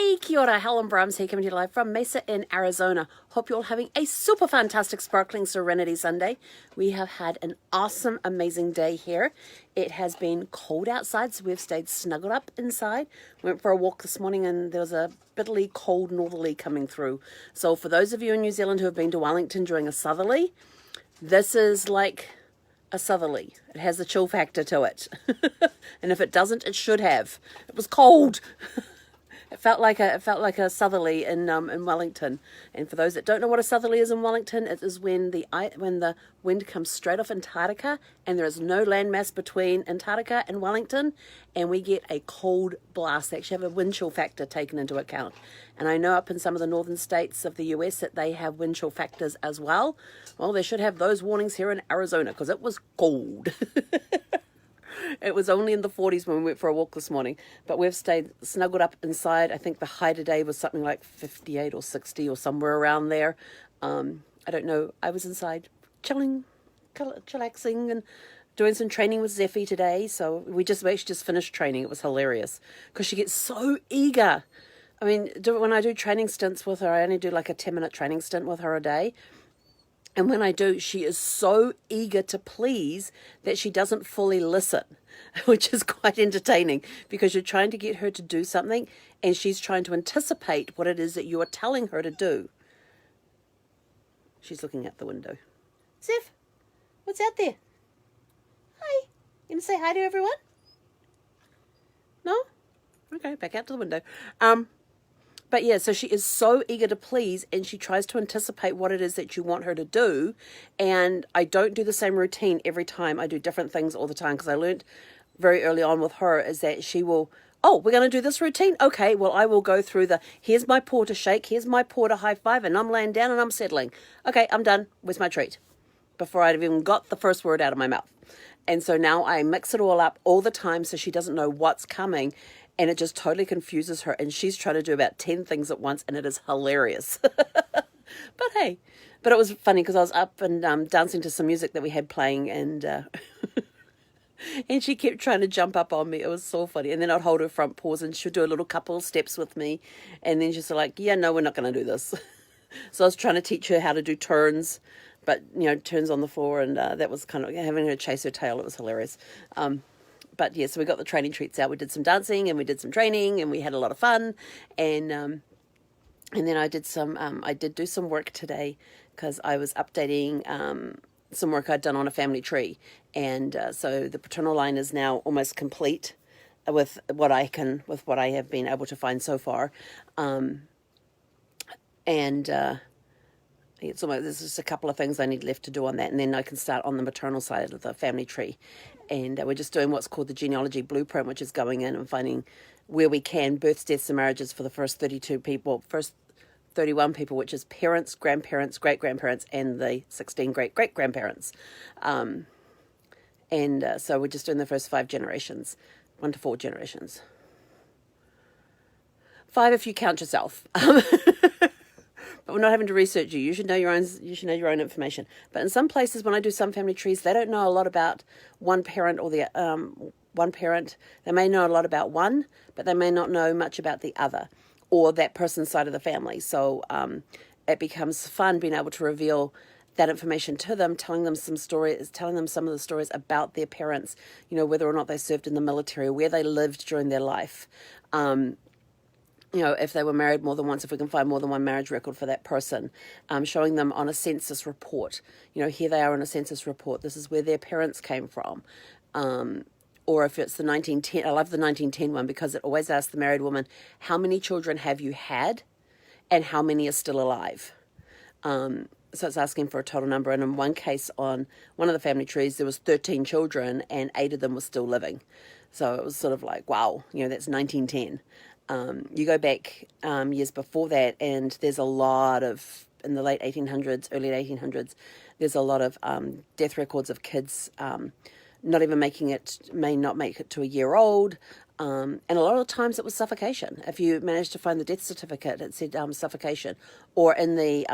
Hey, kia ora, Helen Brahms here, coming to you live from Mesa in Arizona. Hope you're all having a super fantastic, sparkling Serenity Sunday. We have had an awesome, amazing day here. It has been cold outside, so we've stayed snuggled up inside. Went for a walk this morning and there was a bitterly cold northerly coming through. So for those of you in New Zealand who have been to Wellington during a southerly, this is like a southerly. It has a chill factor to it. And if it doesn't, it should have. It was cold. It felt like a southerly in Wellington. And for those that don't know what a southerly is in Wellington, it is when the wind comes straight off Antarctica and there is no landmass between Antarctica and Wellington, and we get a cold blast. They actually have a wind chill factor taken into account. And I know up in some of the northern states of the US that they have wind chill factors as well. Well, they should have those warnings here in Arizona because it was cold. It was only in the 40s when we went for a walk this morning, but we've stayed snuggled up inside. I think the high today was something like 58 or 60 or somewhere around there. I don't know. I was inside chilling, chillaxing and doing some training with Zeffie today. So we actually just finished training. It was hilarious because she gets so eager. I mean, when I do training stints with her, I only do like a 10-minute training stint with her a day. And when I do, she is so eager to please that she doesn't fully listen, which is quite entertaining because you're trying to get her to do something and she's trying to anticipate what it is that you are telling her to do. She's looking out the window. Zeph, what's out there? Hi. You gonna say hi to everyone? No? Okay, back out to the window. But yeah, so she is so eager to please and she tries to anticipate what it is that you want her to do. And I don't do the same routine every time. I do different things all the time because I learned very early on with her is that she will, oh, we're going to do this routine? Okay, well, I will go through here's my paw to shake, here's my paw to high five, and I'm laying down and I'm settling. Okay, I'm done. Where's my treat? Before I'd even got the first word out of my mouth. And so now I mix it all up all the time so she doesn't know what's coming. And it just totally confuses her. And she's trying to do about 10 things at once. And it is hilarious. But hey, but it was funny because I was up and dancing to some music that we had playing. And and she kept trying to jump up on me. It was so funny. And then I'd hold her front paws and she'd do a little couple of steps with me. And then she's like, yeah, no, we're not going to do this. So I was trying to teach her how to do turns. But, turns on the floor. And that was kind of having her chase her tail. It was hilarious. But yeah, so we got the training treats out. We did some dancing and we did some training and we had a lot of fun. And then I did do some work today because I was updating some work I'd done on a family tree. And so the paternal line is now almost complete with what I have been able to find so far. There's just a couple of things I need left to do on that, and then I can start on the maternal side of the family tree. And we're just doing what's called the genealogy blueprint, which is going in and finding where we can births, deaths, and marriages for the first 31 people, which is parents, grandparents, great-grandparents, and the 16 great-great-grandparents. So we're just doing the first 5 generations, 1 to 4 generations. 5 if you count yourself. But we're not having to research you. You should know your own information. But in some places, when I do some family trees, they don't know a lot about one parent or the one parent. They may know a lot about one, but they may not know much about the other or that person's side of the family. So it becomes fun being able to reveal that information to them, telling them some stories, telling them some of the stories about their parents. Whether or not they served in the military, where they lived during their life. If they were married more than once, if we can find more than one marriage record for that person, showing them on a census report. Here they are on a census report. This is where their parents came from. Or if it's the 1910, I love the 1910 one because it always asks the married woman, how many children have you had and how many are still alive? So it's asking for a total number. And in one case on one of the family trees, there was 13 children and 8 of them were still living. So it was sort of like, wow, that's 1910. You go back years before that, and there's a lot of, in the late 1800s, early 1800s, there's a lot of death records of kids not even may not make it to a year old. And a lot of times it was suffocation. If you managed to find the death certificate, it said suffocation. Or in the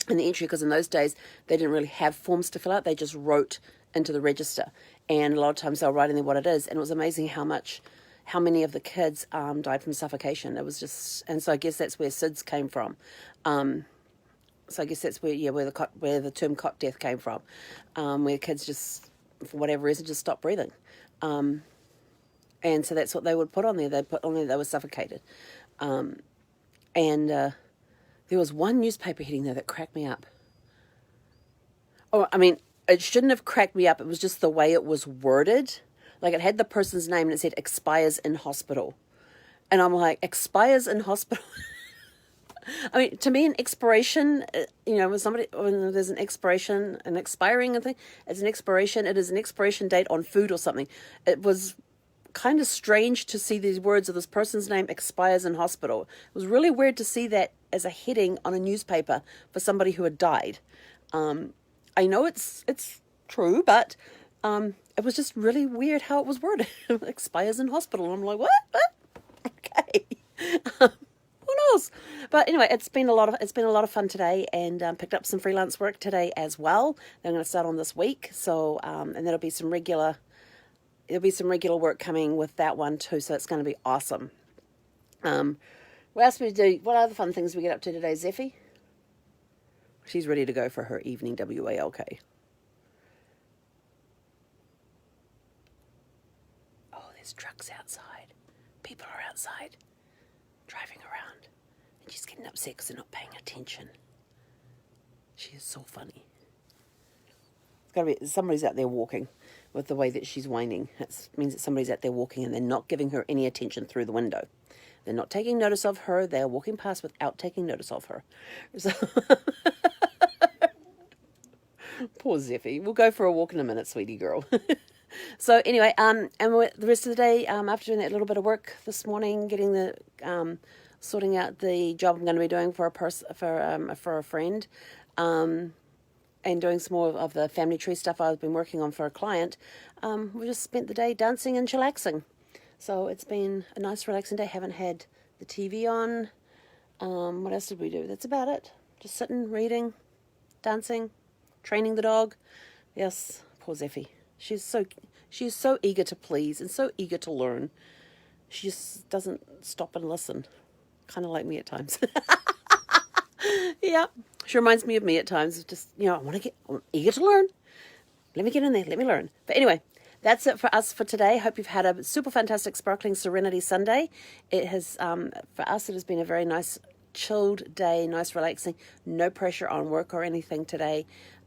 entry, because in those days they didn't really have forms to fill out, they just wrote into the register. And a lot of times they were writing what it is. And it was amazing how how many of the kids died from suffocation. It was just, and so I guess that's where SIDS came from. So I guess that's where the term cot death came from, where kids just, for whatever reason, just stopped breathing. And so that's what they would put on there. They put on there they were suffocated. And there was one newspaper heading there that cracked me up. Oh, I mean, it shouldn't have cracked me up. It was just the way it was worded. Like, it had the person's name and it said expires in hospital. And I'm like, expires in hospital? I mean, to me, an expiration, when there's an expiration, an expiring thing, it's an expiration. It is an expiration date on food or something. It was kind of strange to see these words of this person's name expires in hospital. It was really weird to see that as a heading on a newspaper for somebody who had died. I know it's true, but it was just really weird how it was worded. Expires in hospital. I'm like, what? Okay. Who knows? But anyway, it's been a lot of fun today, and picked up some freelance work today as well. That I'm going to start on this week. So and there'll be some regular work coming with that one too. So it's going to be awesome. What else we do? What other fun things we get up to today, Zeffie? She's ready to go for her evening WALK. Oh, there's trucks outside. People are outside driving around. And she's getting upset because they're not paying attention. She is so funny. It's got to be somebody's out there walking with the way that she's whining. It means that somebody's out there walking and they're not giving her any attention through the window. They're not taking notice of her. They're walking past without taking notice of her. So poor Zeffie. We'll go for a walk in a minute, sweetie girl. So anyway, and the rest of the day, after doing that little bit of work this morning, getting the sorting out the job I'm going to be doing for a friend, and doing some more of the family tree stuff I've been working on for a client, we just spent the day dancing and chillaxing. So it's been a nice relaxing day. Haven't had the TV on. What else did we do? That's about it. Just sitting, reading, dancing, training the dog. Yes, poor Zeffie. She's so eager to please and so eager to learn. She just doesn't stop and listen. Kind of like me at times. Yeah, she reminds me of me at times. Just, I'm eager to learn. Let me get in there. Let me learn. But anyway, that's it for us for today. Hope you've had a super fantastic sparkling Serenity Sunday. It has, for us, it has been a very nice chilled day, nice relaxing, no pressure on work or anything today.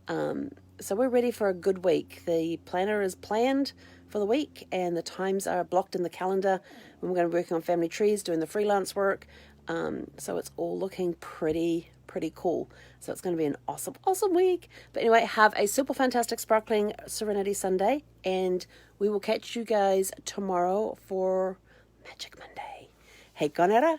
So we're ready for a good week. The planner is planned for the week and the times are blocked in the calendar. We're going to be working on family trees, doing the freelance work. So it's all looking pretty cool. So it's going to be an awesome week. But anyway, have a super fantastic sparkling Serenity Sunday, and we will catch you guys tomorrow for Magic Monday. Hei konera.